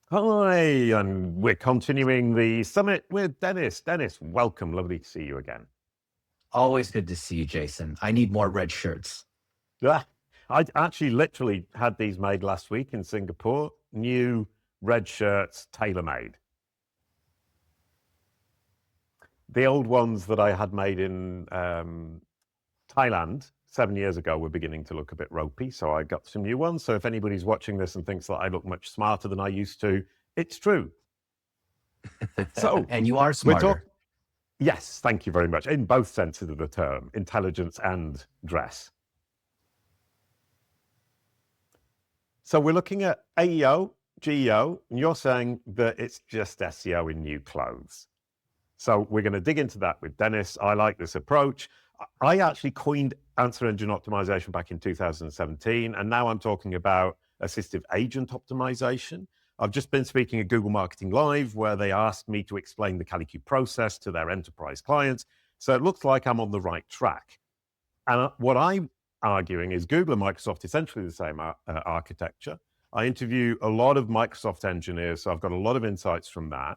Hi, and we're continuing the summit with Denis. Denis, welcome. Lovely to see you again. Always good to see you, Jason. I need more red shirts. I actually literally had these made last week in Singapore. New red shirts, tailor-made. The old ones that I had made in Thailand 7 years ago were beginning to look a bit ropey, so I got some new ones. So if anybody's watching this and thinks that I look much smarter than I used to, it's true. So, and you are smarter. Yes, thank you very much. In both senses of the term, intelligence and dress. So we're looking at AEO, GEO, and you're saying that it's just SEO in new clothes. So we're going to dig into that with Denis. I like this approach. I actually coined answer engine optimization back in 2017, and now I'm talking about assistive agent optimization. I've just been speaking at Google Marketing Live, where they asked me to explain the Kalicube process to their enterprise clients. So it looks like I'm on the right track. And what I'm arguing is Google and Microsoft essentially the same architecture. I interview a lot of Microsoft engineers, so I've got a lot of insights from that.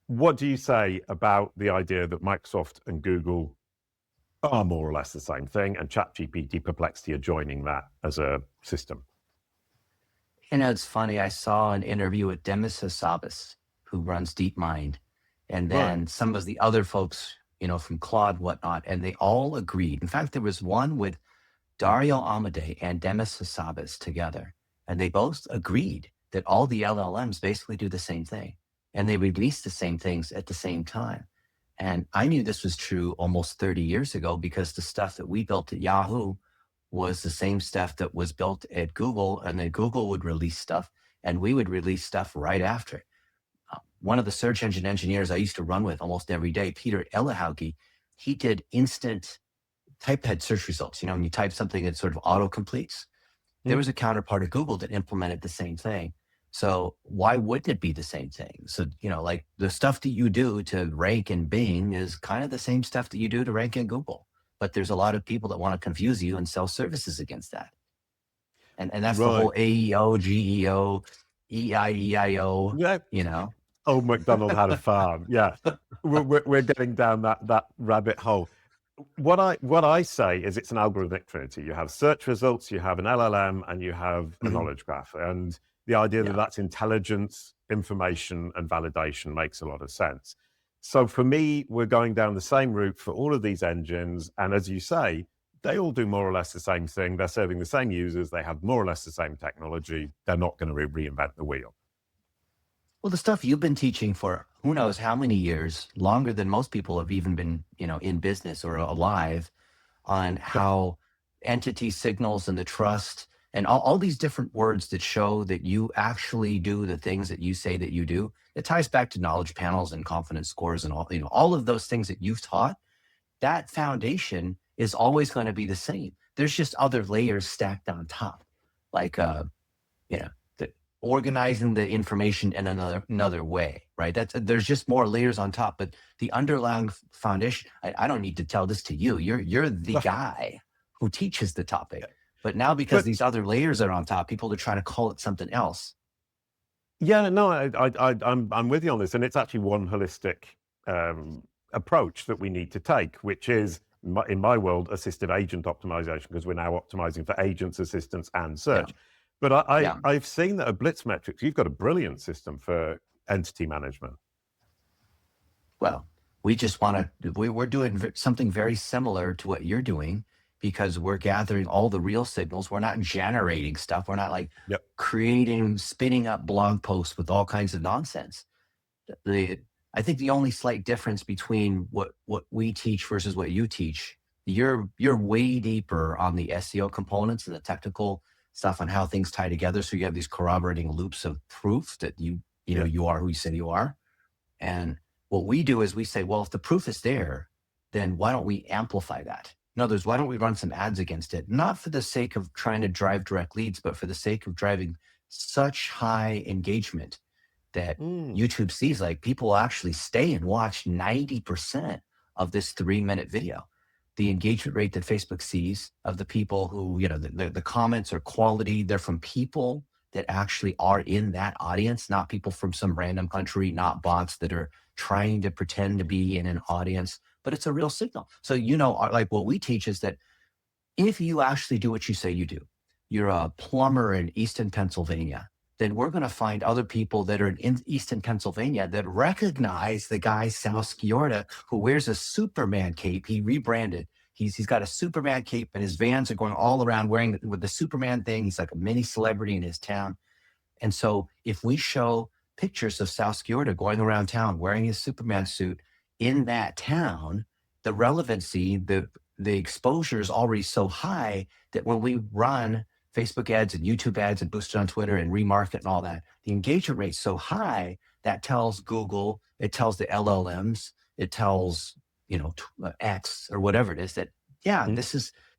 What do you say about the idea that Microsoft and Google are more or less the same thing, and ChatGPT, Perplexity are joining that as a system? You know, it's funny. I saw an interview with Demis Hassabis, who runs DeepMind, and then some of the other folks, you know, from Claude, whatnot, and they all agreed. In fact, there was one with Dario Amodei and Demis Hassabis together, and they both agreed that all the LLMs basically do the same thing, and they release the same things at the same time. And I knew this was true almost 30 years ago because the stuff that we built at Yahoo was the same stuff that was built at Google, and then Google would release stuff and we would release stuff right after it. One of the search engine engineers I used to run with almost every day, Peter Elahauge, he did instant typepad search results. You know, when you type something, it sort of auto completes. There was a counterpart at Google that implemented the same thing. So why wouldn't it be the same thing? So, you know, like the stuff that you do to rank in Bing is kind of the same stuff that you do to rank in Google. But there's a lot of people that want to confuse you and sell services against that. And that's the whole AEO, GEO, EIEIO, Yeah. you know. Old MacDonald had a farm. Yeah. We're getting down that rabbit hole. What I say is it's an algorithmic trinity. You have search results, you have an LLM, and you have a knowledge graph. And the idea that that's intelligence, information, and validation makes a lot of sense. So for me, we're going down the same route for all of these engines. And as you say, they all do more or less the same thing. They're serving the same users. They have more or less the same technology. They're not going to reinvent the wheel. Well, the stuff you've been teaching for who knows how many years, longer than most people have even been, you know, in business or alive, on how entity signals and the trust and all these different words that show that you actually do the things that you say that you do. It ties back to knowledge panels and confidence scores and all, you know, all of those things that you've taught. That foundation is always going to be the same. There's just other layers stacked on top, like, you know, organizing the information in another way, right? There's just more layers on top, but the underlying foundation, I don't need to tell this to you. You're the guy who teaches the topic. But now because these other layers are on top, people are trying to call it something else. Yeah, no, I'm with you on this, and it's actually one holistic approach that we need to take, which is, in my world, assistive agent optimization, because we're now optimizing for agents, assistants, and search. Yeah. But I've seen that at Blitzmetrics, you've got a brilliant system for entity management. Well, we just want to, we're doing something very similar to what you're doing, because we're gathering all the real signals. We're not generating stuff. We're not like creating, spinning up blog posts with all kinds of nonsense. I think the only slight difference between what we teach versus what you teach, you're way deeper on the SEO components and the technical stuff on how things tie together. So you have these corroborating loops of proof that you know, you are who you say you are. And what we do is we say, well, if the proof is there, then why don't we amplify that? In other words, why don't we run some ads against it? Not for the sake of trying to drive direct leads, but for the sake of driving such high engagement that YouTube sees, like, people will actually stay and watch 90% of this 3-minute video. The engagement rate that Facebook sees of the people who, you know, the comments are quality. They're from people that actually are in that audience, not people from some random country, not bots that are trying to pretend to be in an audience, but it's a real signal. So, like what we teach is that if you actually do what you say you do, you're a plumber in Easton, Pennsylvania, then we're going to find other people that are in Easton, Pennsylvania that recognize the guy, Sal Sciorta, who wears a Superman cape. He rebranded. He's got a Superman cape, and his vans are going all around wearing with the Superman thing. He's like a mini celebrity in his town. And so if we show pictures of Sal Sciorta going around town wearing his Superman suit in that town, the relevancy, the exposure is already so high that when we run Facebook ads and YouTube ads and boost it on Twitter and remarket and all that, the engagement rate's so high that tells Google, it tells the LLMs, it tells, X or whatever it is that,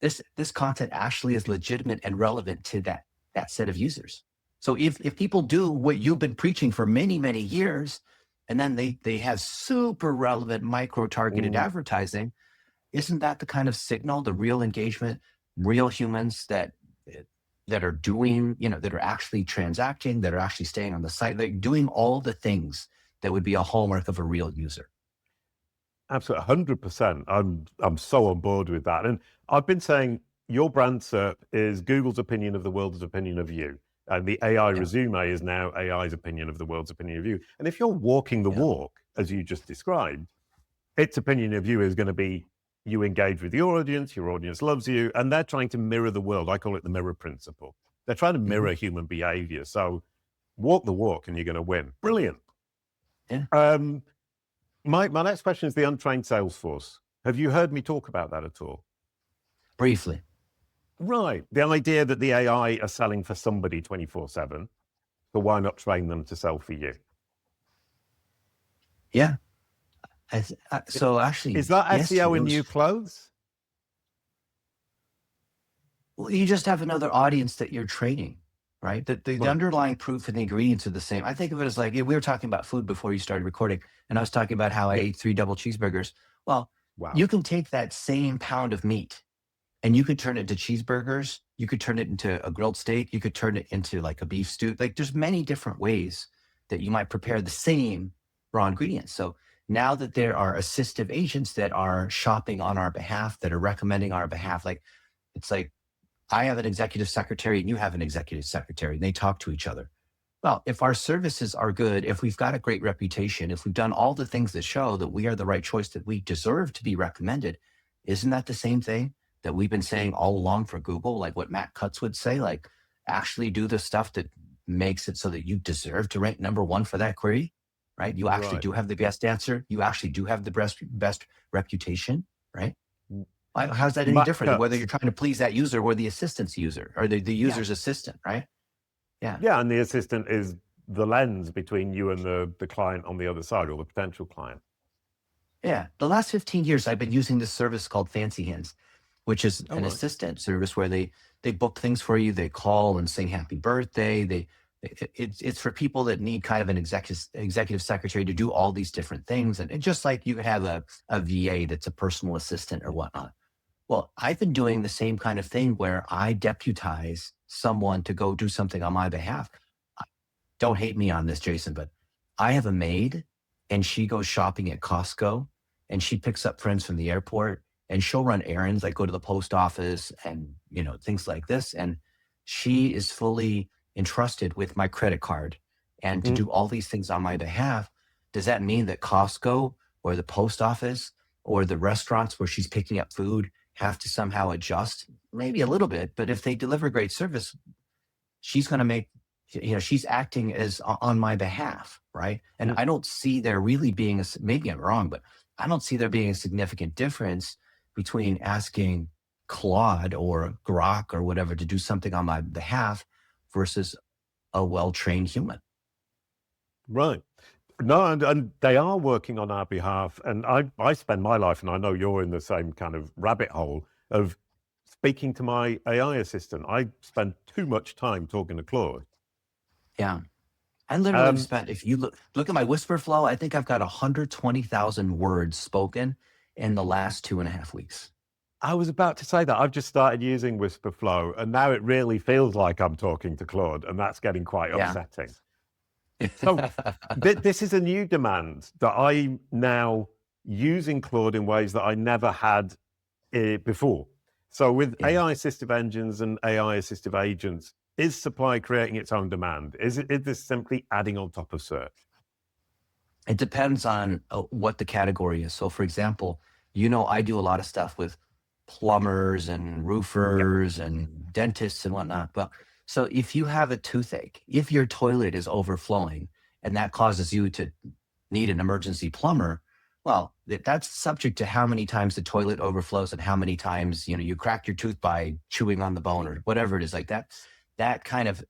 this content actually is legitimate and relevant to that set of users. So if people do what you've been preaching for many, many years, and then they have super relevant micro-targeted advertising, isn't that the kind of signal, the real engagement, real humans that are doing, that are actually transacting, that are actually staying on the site, like doing all the things that would be a hallmark of a real user? Absolutely, 100%. I'm so on board with that. And I've been saying your brand SERP is Google's opinion of the world's opinion of you. And the AI Résumé is now AI's opinion of the world's opinion of you. And if you're walking the walk, as you just described, its opinion of you is going to be you engage with your audience loves you, and they're trying to mirror the world. I call it the mirror principle. They're trying to mirror human behavior. So walk the walk and you're going to win. Brilliant. Yeah. My next question is the untrained Salesforce. Have you heard me talk about that at all? Briefly. Right. The idea that the AI are selling for somebody 24/7, so why not train them to sell for you? Yeah. So actually, is that SEO in new clothes? Well, you just have another audience that you're training, right? The underlying proof and the ingredients are the same. I think of it as like, we were talking about food before you started recording, and I was talking about how I ate 3 double cheeseburgers. Well, you can take that same pound of meat and you could turn it into cheeseburgers. You could turn it into a grilled steak. You could turn it into like a beef stew. Like there's many different ways that you might prepare the same raw ingredients. So now that there are assistive agents that are shopping on our behalf, that are recommending our behalf, like it's like I have an executive secretary and you have an executive secretary, and they talk to each other. Well, if our services are good, if we've got a great reputation, if we've done all the things that show that we are the right choice, that we deserve to be recommended, isn't that the same thing that we've been saying all along for Google? Like what Matt Cutts would say, like actually do the stuff that makes it so that you deserve to rank #1 for that query, right? You actually do have the best answer. You actually do have the best reputation, right? How's that any different, whether you're trying to please that user or the assistant's user or the user's assistant, right? Yeah. Yeah, and the assistant is the lens between you and the client on the other side, or the potential client. Yeah. The last 15 years, I've been using this service called Fancy Hands, which is an assistant service where they book things for you. They call and sing happy birthday. It's for people that need kind of an executive secretary to do all these different things. And just like you could have a VA that's a personal assistant or whatnot. Well, I've been doing the same kind of thing where I deputize someone to go do something on my behalf. Don't hate me on this, Jason, but I have a maid and she goes shopping at Costco and she picks up friends from the airport and she'll run errands, like go to the post office and, things like this. And she is fully entrusted with my credit card and to do all these things on my behalf. Does that mean that Costco or the post office or the restaurants where she's picking up food have to somehow adjust? Maybe a little bit, but if they deliver great service, she's going to make, she's acting as on my behalf, right? And I don't see there really being maybe I'm wrong, but I don't see there being a significant difference between asking Claude or Grok or whatever to do something on my behalf versus a well-trained human. Right. No, and they are working on our behalf. And I spend my life, and I know you're in the same kind of rabbit hole of speaking to my AI assistant. I spend too much time talking to Claude. Yeah. I literally spent, if you look at my WhisperFlow, I think I've got 120,000 words spoken in the last 2.5 weeks. I was about to say that. I've just started using WhisperFlow, and now it really feels like I'm talking to Claude, and that's getting quite upsetting. So this is a new demand that I'm now using Claude in ways that I never had before. So with AI assistive engines and AI assistive agents, is supply creating its own demand? Is this simply adding on top of search? It depends on what the category is. So for example, I do a lot of stuff with plumbers and roofers and dentists and whatnot. But so if you have a toothache, if your toilet is overflowing and that causes you to need an emergency plumber, well, that's subject to how many times the toilet overflows and how many times, you crack your tooth by chewing on the bone or whatever it is like that. That kind of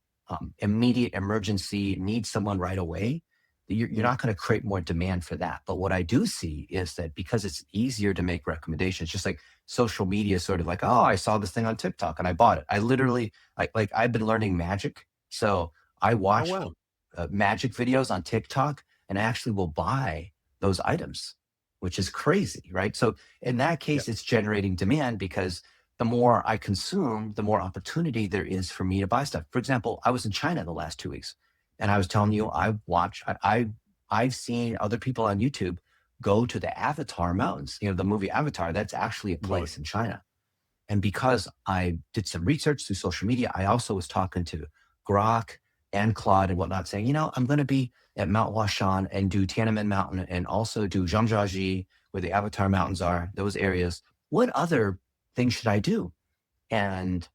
immediate emergency needs someone right away. You're not going to create more demand for that. But what I do see is that because it's easier to make recommendations, just like social media, sort of like, oh, I saw this thing on TikTok and I bought it. I literally, like I've been learning magic. So I watch magic videos on TikTok and I actually will buy those items, which is crazy, right? So in that case, it's generating demand because the more I consume, the more opportunity there is for me to buy stuff. For example, I was in China the last 2 weeks. And I was telling you, I've seen other people on YouTube go to the Avatar Mountains, the movie Avatar. That's actually a place in China. And because I did some research through social media, I also was talking to Grok and Claude and whatnot, saying, I'm going to be at Mount Huashan and do Tiananmen Mountain and also do Zhangjiajie, where the Avatar Mountains are, those areas. What other things should I do? And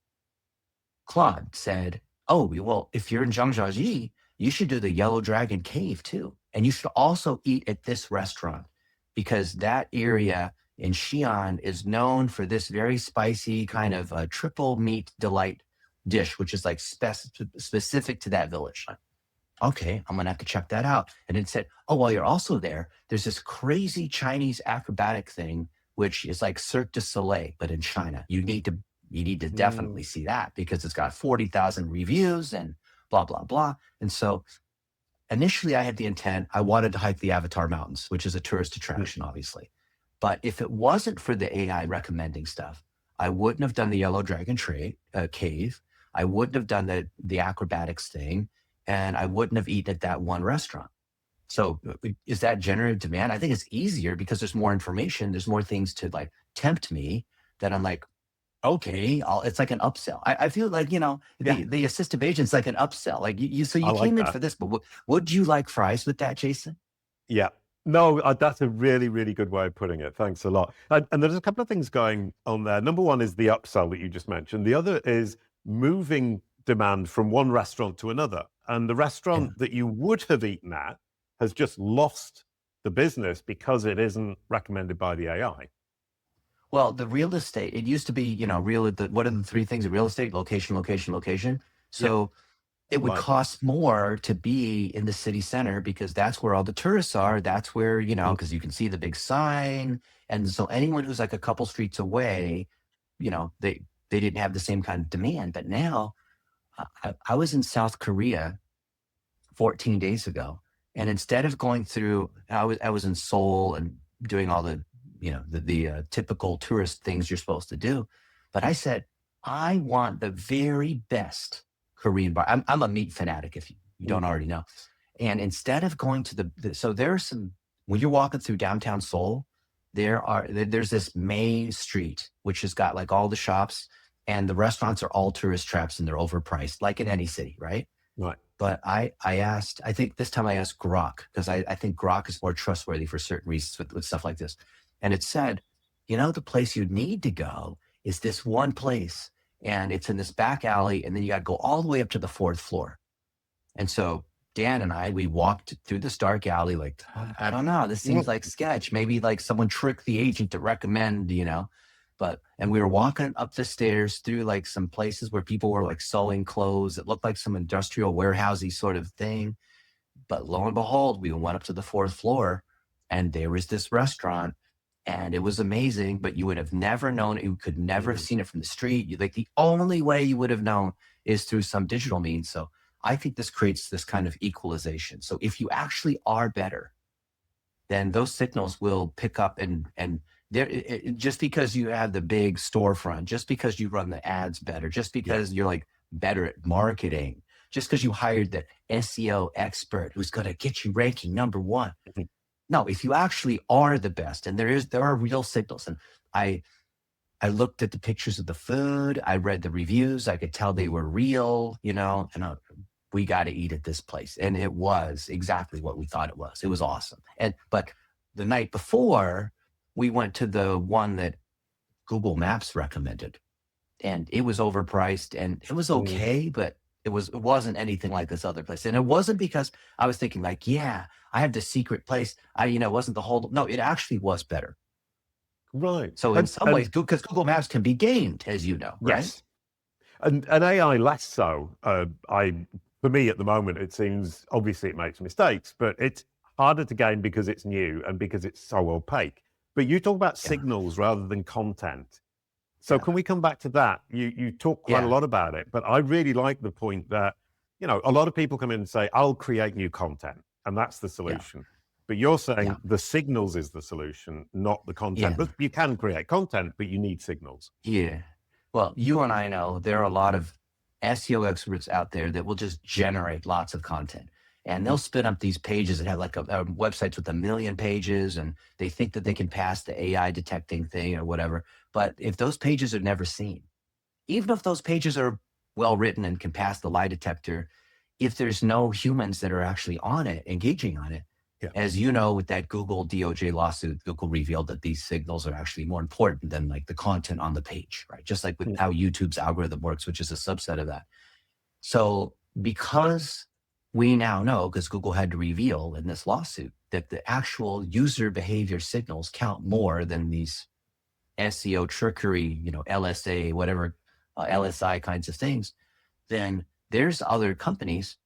Claude said, oh, well, if you're in Zhangjiajie, you should do the Yellow Dragon Cave too. And you should also eat at this restaurant because that area in Xi'an is known for this very spicy kind of triple meat delight dish, which is like specific to that village. Okay, I'm going to have to check that out. And it said, oh, while you're also there, there's this crazy Chinese acrobatic thing, which is like Cirque du Soleil, but in China. You need to definitely see that because it's got 40,000 reviews and blah, blah, blah. And so initially I had the intent, I wanted to hike the Avatar Mountains, which is a tourist attraction, obviously. But if it wasn't for the AI recommending stuff, I wouldn't have done the Yellow Dragon Cave. I wouldn't have done the acrobatics thing. And I wouldn't have eaten at that one restaurant. So is that generative demand? I think it's easier because there's more information. There's more things to like tempt me that I'm like, okay, it's like an upsell. I feel like, the assistive agent's like an upsell. Like you came in for this, but would you like fries with that, Jason? Yeah. No, that's a really, really good way of putting it. Thanks a lot. And there's a couple of things going on there. Number one is the upsell that you just mentioned. The other is moving demand from one restaurant to another. And the restaurant that you would have eaten at has just lost the business because it isn't recommended by the AI. Well, the real estate, it used to be, what are the three things of real estate? Location, location, location. So it would cost more to be in the city center because that's where all the tourists are. That's where, because you can see the big sign. And so anyone who's like a couple streets away, they didn't have the same kind of demand. But now I was in South Korea 14 days ago. And instead of going through, I was in Seoul and doing all the the typical tourist things you're supposed to do. But I said, I want the very best Korean bar. I'm a meat fanatic, if you don't already know. And instead of going to so there are some, when you're walking through downtown Seoul, there's this main street, which has got like all the shops and the restaurants are all tourist traps and they're overpriced, like in any city, right? Right. But I think this time I asked Grok because I think Grok is more trustworthy for certain reasons with stuff like this. And it said, the place you need to go is this one place. And it's in this back alley. And then you got to go all the way up to the 4th floor. And so Dan and we walked through this dark alley, like, I don't know, this seems like sketch. Maybe like someone tricked the agent to recommend, and we were walking up the stairs through like some places where people were like sewing clothes. It looked like some industrial warehousey sort of thing. But lo and behold, we went up to the 4th floor and there was this restaurant. And it was amazing, but you would have never known it. You could never have seen it from the street. Like the only way you would have known is through some digital means. So I think this creates this kind of equalization. So if you actually are better, then those signals will pick up and just because you have the big storefront, just because you run the ads better, just because you're like better at marketing, just because you hired the SEO expert who's going to get you ranking #1. Mhm. No, if you actually are the best, and there are real signals. And I looked at the pictures of the food, I read the reviews, I could tell they were real, and we got to eat at this place. And it was exactly what we thought it was. It was awesome. But the night before, we went to the one that Google Maps recommended, and it was overpriced, and it was okay, but it wasn't anything like this other place. And it wasn't because I was thinking like, yeah, I have the secret place. It wasn't the whole, no, it actually was better. Right. So in some ways, because Google Maps can be gamed, as you know, right? Yes. And AI less so. For me at the moment, it seems obviously it makes mistakes, but it's harder to gain because it's new and because it's so opaque. But you talk about signals rather than content. So can we come back to that? You talk quite a lot about it, but I really like the point that, a lot of people come in and say, I'll create new content, and that's the solution. But you're saying the signals is the solution, not the content. But you can create content, but you need signals. Yeah. Well, you and I know there are a lot of SEO experts out there that will just generate lots of content. And they'll spin up these pages that have like websites with 1 million pages, and they think that they can pass the AI detecting thing or whatever. But if those pages are never seen, even if those pages are well written and can pass the lie detector, if there's no humans that are actually on it, engaging on it, as you know, with that Google DOJ lawsuit, Google revealed that these signals are actually more important than like the content on the page, right? Just like with how YouTube's algorithm works, which is a subset of that. So because we now know, because Google had to reveal in this lawsuit, that the actual user behavior signals count more than these SEO trickery, LSA, whatever, LSI kinds of things, then there's other companies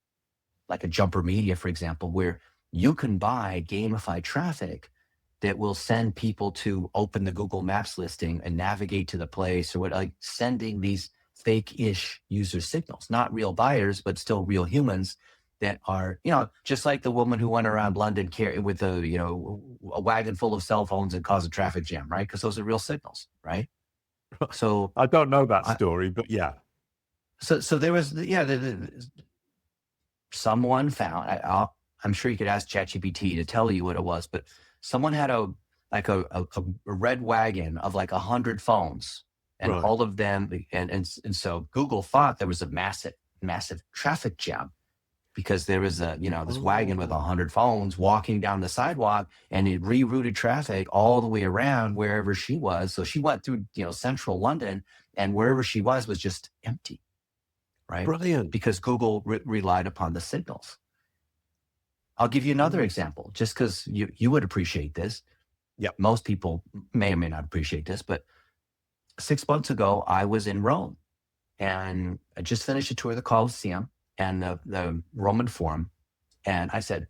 like a Jumper Media, for example, where you can buy gamified traffic that will send people to open the Google Maps listing and navigate to the place, or like sending these fake-ish user signals, not real buyers, but still real humans that are, just like the woman who went around London with a wagon full of cell phones and caused a traffic jam, right? Because those are real signals, right? So I don't know that story, but yeah. So there was, someone found, I'm sure you could ask ChatGPT to tell you what it was, but someone had a red wagon of like 100 phones, and all of them, and so Google thought there was a massive traffic jam because there was this wagon with 100 phones walking down the sidewalk, and it rerouted traffic all the way around wherever she was. So she went through central London, and wherever she was just empty, right? Brilliant. Because Google relied upon the signals. I'll give you another example, just because you would appreciate this. Yeah. Most people may or may not appreciate this, but 6 months ago, I was in Rome, and I just finished a tour of the Colosseum and the Roman Forum. And I said,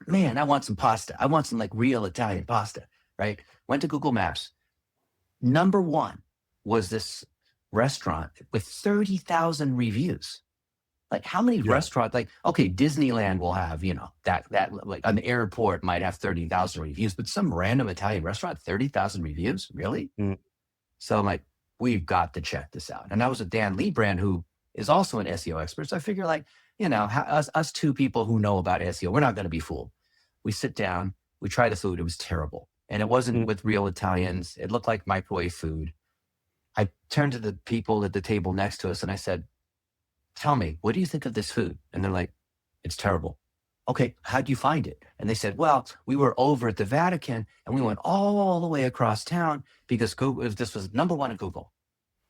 man, I want some pasta. I want some like real Italian pasta, right? Went to Google Maps. #1 was this restaurant with 30,000 reviews. Like how many restaurants, like, okay, Disneyland will have, that like an airport might have 30,000 reviews, but some random Italian restaurant, 30,000 reviews, really? So I'm like, we've got to check this out. And that was a Dan Liebrand, who is also an SEO expert. So I figure like, us two people who know about SEO, we're not going to be fooled. We sit down, we try the food. It was terrible. And it wasn't with real Italians. It looked like microwave food. I turned to the people at the table next to us and I said, tell me, what do you think of this food? And they're like, it's terrible. Okay, how'd you find it? And they said, well, we were over at the Vatican and we went all the way across town because this was #1 at Google.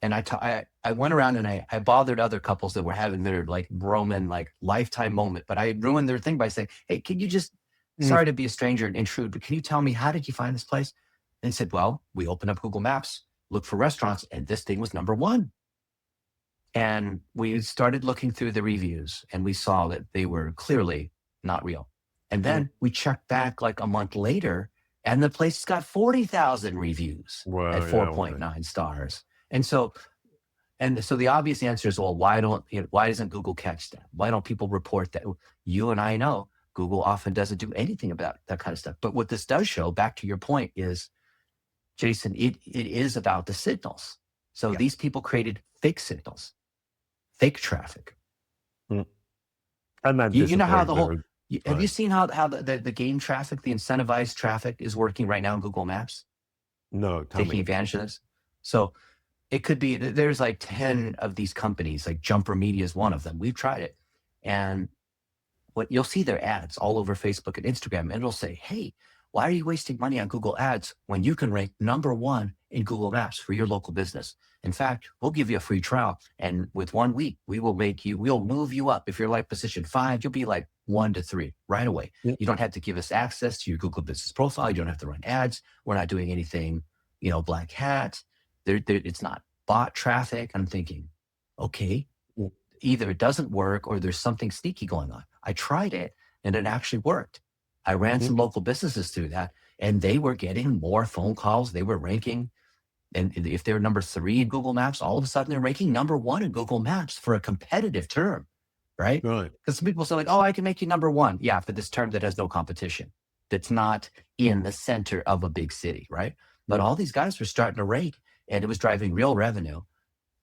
And I went around and I bothered other couples that were having their like Roman like lifetime moment, but I ruined their thing by saying, hey, can you just, sorry to be a stranger and intrude, but can you tell me, how did you find this place? And they said, well, we opened up Google Maps, looked for restaurants, and this thing was #1. And we started looking through the reviews and we saw that they were clearly not real. And then we checked back like a month later and the place got 40,000 reviews at 4.9 stars. And so the obvious answer is, well, why doesn't Google catch that? Why don't people report that? You and I know Google often doesn't do anything about that kind of stuff. But what this does show, back to your point, is Jason, it is about the signals. So Yeah. these people created fake signals, fake traffic. And then You know how the whole, disappoint have you seen how the game traffic, the incentivized traffic is working right now in Google Maps? No, tell Taking me. advantage of this. So it could be, there's like 10 of these companies, like Jumper Media is one of them. We've tried it. And what you'll see their ads all over Facebook and Instagram, and it'll say, hey, why are you wasting money on Google ads when you can rank #1 in Google Maps for your local business? In fact, we'll give you a free trial. And with 1 week, we'll move you up. If you're like position 5, you'll be like 1 to 3 right away. Yeah. You don't have to give us access to your Google business profile. You don't have to run ads. We're not doing anything, black hat. It's not bot traffic. I'm thinking, okay, Yeah. either it doesn't work or there's something sneaky going on. I tried it and it actually worked. I ran some local businesses through that and they were getting more phone calls. They were ranking. And if they're number 3 in Google Maps, all of a sudden they're ranking #1 in Google Maps for a competitive term, right? Right. Because some people say like, oh, I can make you #1. Yeah, for this term that has no competition, that's not in the center of a big city, right? But all these guys were starting to rank and it was driving real revenue.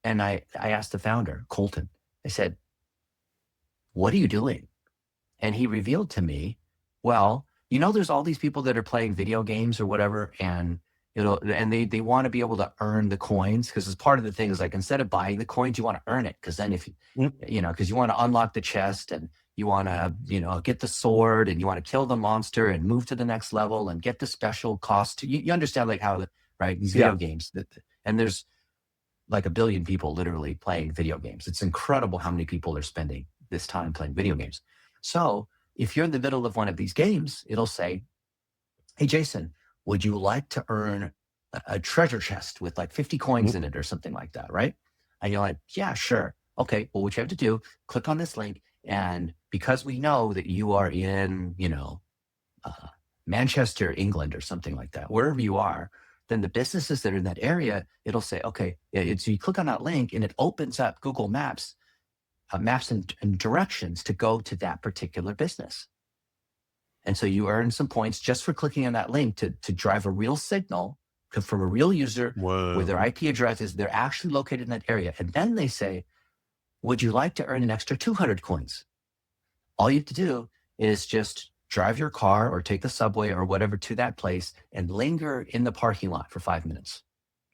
And I asked the founder, Colton, I said, what are you doing? And he revealed to me, well, there's all these people that are playing video games or whatever, and and they want to be able to earn the coins, because as part of the thing is like, instead of buying the coins, you want to earn it. Because then if because you want to unlock the chest and you want to, get the sword and you want to kill the monster and move to the next level and get the special cost. You understand like how, right? These video games and there's like 1 billion people literally playing video games. It's incredible how many people are spending this time playing video games. So if you're in the middle of one of these games, it'll say, hey, Jason, would you like to earn a treasure chest with like 50 coins in it or something like that, right? And you're like, yeah, sure. Okay, well, what you have to do, click on this link. And because we know that you are in, Manchester, England or something like that, wherever you are, then the businesses that are in that area, it'll say, okay, so you click on that link and it opens up Google Maps, maps and directions to go to that particular business. And so you earn some points just for clicking on that link to drive a real signal from a real user where their IP address is, they're actually located in that area. And then they say, would you like to earn an extra 200 coins? All you have to do is just drive your car or take the subway or whatever to that place and linger in the parking lot for 5 minutes.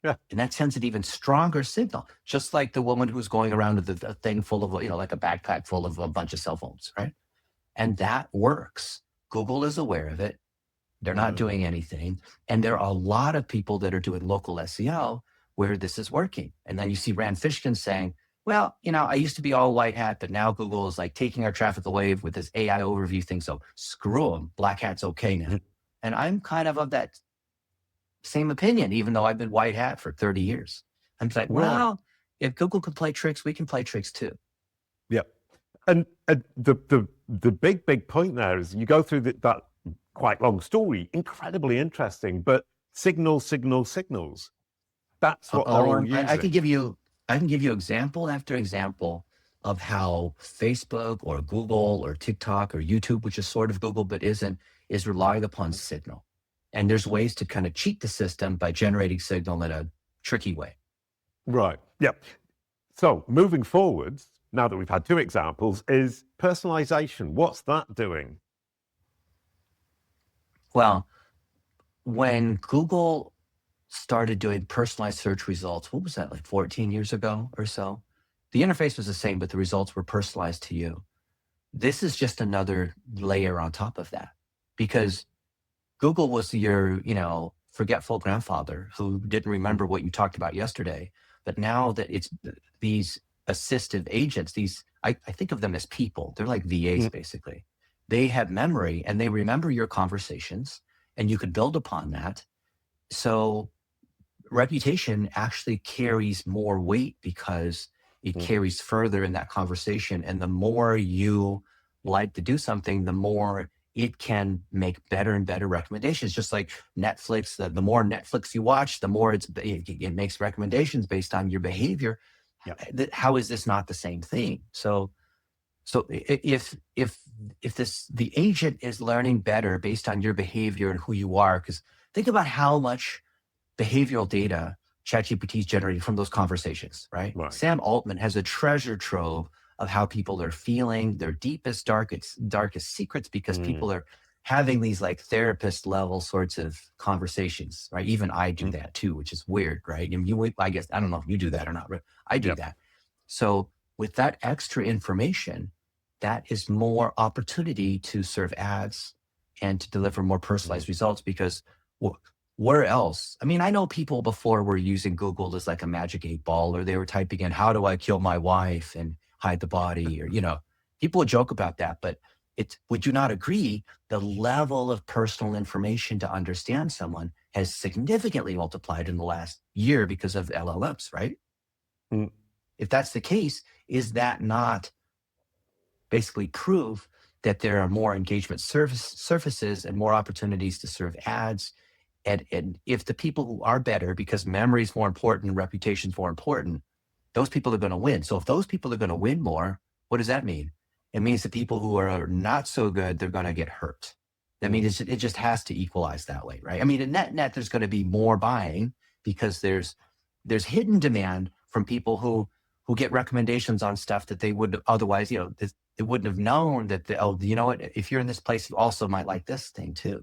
Yeah. And that sends an even stronger signal, just like the woman who's going around with a thing full of, like a backpack full of a bunch of cell phones, right? And that works. Google is aware of it. They're not doing anything. And there are a lot of people that are doing local SEO where this is working. And then you see Rand Fishkin saying, well, I used to be all white hat, but now Google is like taking our traffic away with this AI overview thing. So screw them. Black hat's okay now. And I'm kind of that same opinion, even though I've been white hat for 30 years. I'm just like, well, if Google can play tricks, we can play tricks too. Yeah. And the big point there is you go through that quite long story, incredibly interesting, but signals. That's what they're all using. I can give you example after example of how Facebook or Google or TikTok or YouTube, which is sort of Google but isn't, is relying upon signal. And there's ways to kind of cheat the system by generating signal in a tricky way. Right. Yeah. So moving forwards, now that we've had 2 examples, is personalization. What's that doing? Well, when Google started doing personalized search results, what was that, like 14 years ago or so? The interface was the same, but the results were personalized to you. This is just another layer on top of that, because Google was your, forgetful grandfather who didn't remember what you talked about yesterday. But now that it's these assistive agents, I think of them as people. They're like VAs, basically. They have memory and they remember your conversations, and you could build upon that. So reputation actually carries more weight because it carries further in that conversation. And the more you like to do something, the more it can make better and better recommendations. Just like Netflix, the more Netflix you watch, the more it makes recommendations based on your behavior. Yeah. How is this not the same thing? So if the agent is learning better based on your behavior and who you are, because think about how much behavioral data ChatGPT is generated from those conversations, right? Sam Altman has a treasure trove of how people are feeling, their deepest, darkest secrets, because people are having these like therapist level sorts of conversations, right? Even I do that too, which is weird, right? And I guess, I don't know if you do that or not, but I do that. So with that extra information, that is more opportunity to serve ads and to deliver more personalized results, because where else? I mean, I know people before were using Google as like a magic 8-ball, or they were typing in, how do I kill my wife and hide the body? Or, people would joke about that, but would you not agree? The level of personal information to understand someone has significantly multiplied in the last year because of LLMs, right? If that's the case, is that not basically proof that there are more engagement surfaces and more opportunities to serve ads? And if the people who are better, because memory is more important, reputation is more important, those people are going to win. So if those people are going to win more, what does that mean? It means the people who are not so good, they're going to get hurt. That means it just has to equalize that way, right? I mean, in net, there's going to be more buying because there's hidden demand from people who get recommendations on stuff that they would otherwise, they wouldn't have known that, you know what, if you're in this place, you also might like this thing too.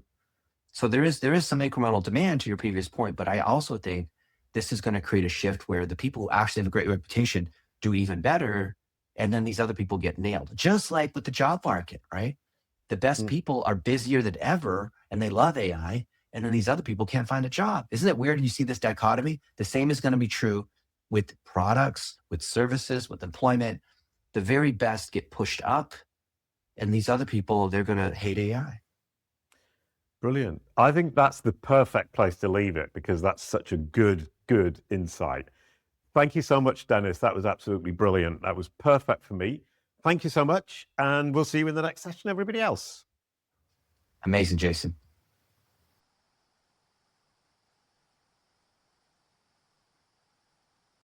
So there is some incremental demand, to your previous point, but I also think this is going to create a shift where the people who actually have a great reputation do even better, and then these other people get nailed. Just like with the job market, right? The best people are busier than ever, and they love AI, and then these other people can't find a job. Isn't it weird? You see this dichotomy? The same is going to be true with products, with services, with employment. The very best get pushed up, and these other people, they're going to hate AI. Brilliant. I think that's the perfect place to leave it, because that's such a good insight. Thank you so much, Denis. That was absolutely brilliant. That was perfect for me. Thank you so much. And we'll see you in the next session, everybody else. Amazing, Jason.